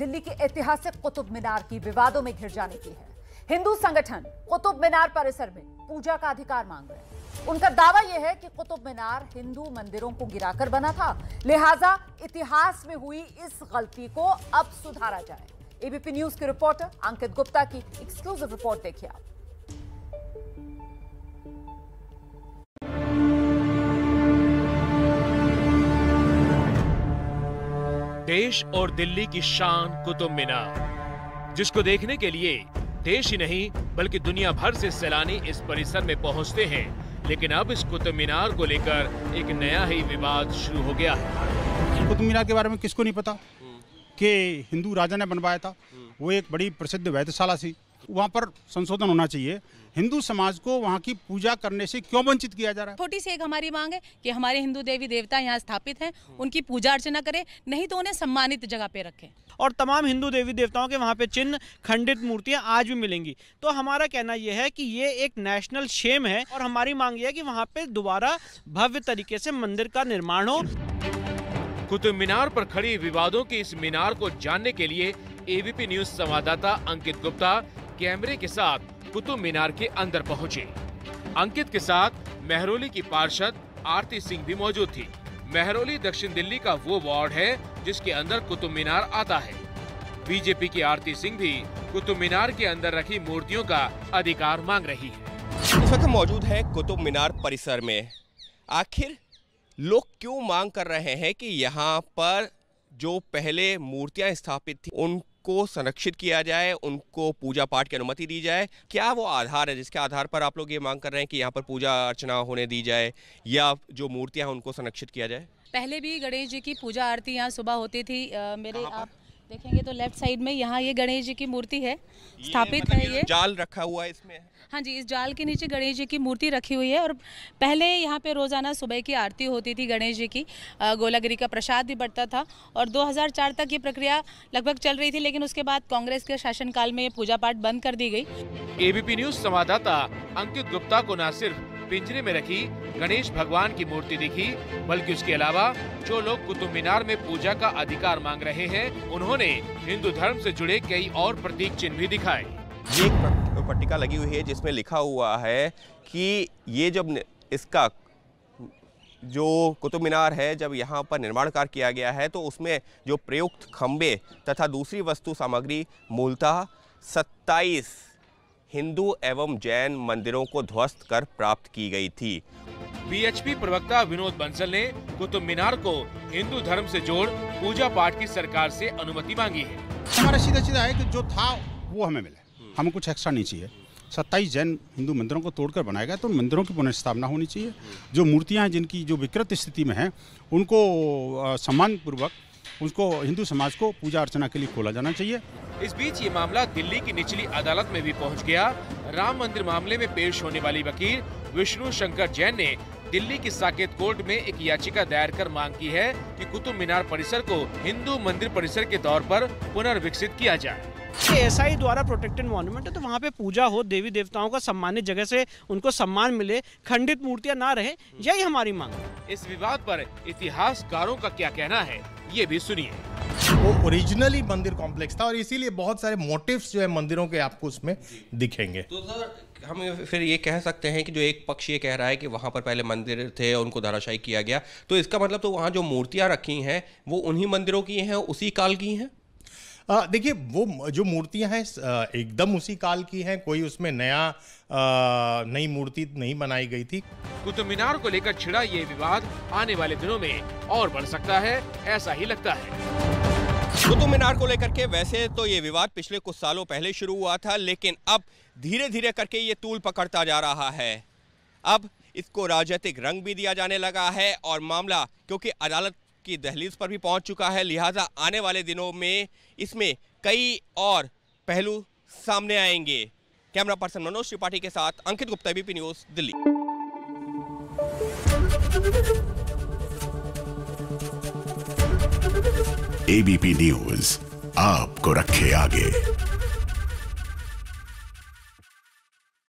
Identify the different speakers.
Speaker 1: दिल्ली की ऐतिहासिक कुतुब मीनार की विवादों में घिर जाने की है। हिंदू संगठन कुतुब मीनार परिसर में पूजा का अधिकार मांग रहे हैं। उनका दावा यह है कि कुतुब मीनार हिंदू मंदिरों को गिराकर बना था, लिहाजा इतिहास में हुई इस गलती को अब सुधारा जाए। एबीपी न्यूज के रिपोर्टर अंकित गुप्ता की एक्सक्लूसिव रिपोर्ट देखिए आप।
Speaker 2: देश और दिल्ली की शान कुतुब मीनार, जिसको देखने के लिए देश ही नहीं बल्कि दुनिया भर से सैलानी इस परिसर में पहुंचते हैं। लेकिन अब इस कुतुब मीनार को लेकर एक नया ही विवाद शुरू हो गया है।
Speaker 3: कुतुब मीनार के बारे में किसको नहीं पता कि हिंदू राजा ने बनवाया था। वो एक बड़ी प्रसिद्ध वेधशाला थी, वहाँ पर संशोधन होना चाहिए। हिंदू समाज को वहाँ की पूजा करने से क्यों वंचित किया जा रहा है?
Speaker 4: छोटी सी एक हमारी मांग है कि हमारे हिंदू देवी देवता यहाँ स्थापित हैं, उनकी पूजा अर्चना करें, नहीं तो उन्हें सम्मानित जगह पे रखें।
Speaker 5: और तमाम हिंदू देवी देवताओं के वहाँ पे चिन्ह, खंडित मूर्तियाँ आज भी मिलेंगी। तो हमारा कहना यह है कि ये एक नेशनल शेम है और हमारी मांग ये है कि वहाँ पे दोबारा भव्य तरीके से मंदिर का निर्माण हो।
Speaker 2: कुतुब मीनार पर खड़ी विवादों की इस मीनार को जानने के लिए एबीपी न्यूज संवाददाता अंकित गुप्ता कैमरे के साथ कुतुब मीनार के अंदर पहुंचे। अंकित के साथ मेहरौली की पार्षद आरती सिंह भी मौजूद थी। मेहरौली दक्षिण दिल्ली का वो वार्ड है जिसके अंदर कुतुब मीनार आता है। बीजेपी की आरती सिंह भी कुतुब मीनार के अंदर रखी मूर्तियों का अधिकार मांग रही है।
Speaker 6: इस वक्त मौजूद है कुतुब मीनार परिसर में। आखिर लोग क्यों मांग कर रहे हैं कि यहाँ पर जो पहले मूर्तियां स्थापित थी उनको संरक्षित किया जाए, उनको पूजा पाठ की अनुमति दी जाए? क्या वो आधार है जिसके आधार पर आप लोग ये मांग कर रहे हैं कि यहाँ पर पूजा अर्चना होने दी जाए या जो मूर्तियां हैं उनको संरक्षित किया जाए?
Speaker 4: पहले भी गणेश जी की पूजा आरती यहाँ सुबह होती थी। आप देखेंगे तो लेफ्ट साइड में यहाँ ये गणेश जी की मूर्ति है, स्थापित है। ये
Speaker 6: जाल रखा हुआ है इसमें।
Speaker 4: हाँ जी, इस जाल के नीचे गणेश जी की मूर्ति रखी हुई है और पहले यहाँ पे रोजाना सुबह की आरती होती थी गणेश जी की, गोलागिरी का प्रसाद भी बढ़ता था और 2004 तक ये प्रक्रिया लगभग चल रही थी। लेकिन उसके बाद कांग्रेस के शासनकाल में ये पूजा पाठ बंद कर दी गई।
Speaker 2: एबीपी न्यूज संवाददाता अंकित गुप्ता को न सिर्फ पिंजरे में रखी गणेश भगवान की मूर्ति दिखी, बल्कि उसके अलावा जो लोग कुतुब मीनार में पूजा का अधिकार मांग रहे हैं उन्होंने हिंदू धर्म से जुड़े कई और प्रतीक चिन्ह भी दिखाए।
Speaker 6: ये एक पट्टिका लगी हुई है जिसमें लिखा हुआ है कि ये जब इसका जो कुतुब मीनार है जब यहाँ पर निर्माण कार्य किया गया है तो उसमें जो प्रयुक्त खंबे तथा दूसरी वस्तु सामग्री मूलतः 27 हिंदू एवं जैन मंदिरों को ध्वस्त कर प्राप्त की गई थी।
Speaker 2: बीएचपी प्रवक्ता विनोद बंसल ने कुतुब मीनार को हिंदू धर्म से जोड़ पूजा पाठ की सरकार से अनुमति मांगी है।
Speaker 3: हमारा सीधा है कि जो था वो हमें मिले, हमें कुछ एक्स्ट्रा नहीं चाहिए। 27 जैन हिंदू मंदिरों को तोड़कर बनाया गया तो उन मंदिरों की पुनर्स्थापना होनी चाहिए। जो मूर्तियां हैं जिनकी जो विकृत स्थिति में हैं उनको सम्मानपूर्वक उसको हिंदू समाज को पूजा अर्चना के लिए खोला जाना चाहिए।
Speaker 2: इस बीच ये मामला दिल्ली की निचली अदालत में भी पहुंच गया। राम मंदिर मामले में पेश होने वाली वकील विष्णु शंकर जैन ने दिल्ली की साकेत कोर्ट में एक याचिका दायर कर मांग की है कि कुतुब मीनार परिसर को हिंदू मंदिर परिसर के तौर पर पुनर्विकसित किया जाए।
Speaker 5: एसआई द्वारा प्रोटेक्टेड मॉन्यूमेंट है तो वहाँ पे पूजा हो, देवी देवताओं का सम्मानित जगह से उनको सम्मान मिले, खंडित मूर्तियां ना रहे, यही हमारी मांग है।
Speaker 2: इस विवाद पर इतिहासकारों का क्या कहना है ये भी सुनिए।
Speaker 7: वो ओरिजिनली मंदिर कॉम्प्लेक्स था और इसीलिए बहुत सारे मोटिव्स जो है मंदिरों के आपको उसमें दिखेंगे।
Speaker 6: तो सर हम फिर ये कह सकते हैं कि जो एक पक्ष ये कह रहा है कि वहाँ पर पहले मंदिर थे उनको धराशायी किया गया, तो इसका मतलब तो वहाँ जो मूर्तियाँ रखी हैं वो उन्हीं मंदिरों की हैं, उसी काल की हैं?
Speaker 7: देखिए वो जो मूर्तियां हैं एकदम उसी काल की हैं, कोई उसमें नई मूर्ति नहीं बनाई गई थी।
Speaker 2: कुतुब मीनार को लेकर छिड़ा ये विवाद आने वाले दिनों में और बढ़ सकता है, ऐसा ही लगता है।
Speaker 6: कुतुब मीनार को लेकर के वैसे तो ये विवाद पिछले कुछ सालों पहले शुरू हुआ था, लेकिन अब धीरे धीरे करके ये तूल पकड़ता जा रहा है। अब इसको राजनीतिक रंग भी दिया जाने लगा है और मामला क्योंकि अदालत की दहलीज पर भी पहुंच चुका है, लिहाजा आने वाले दिनों में इसमें कई और पहलू सामने आएंगे। कैमरा पर्सन मनोज त्रिपाठी के साथ Ankit Gupta, ABP news, Delhi.
Speaker 8: ABP news आपको रखे आगे।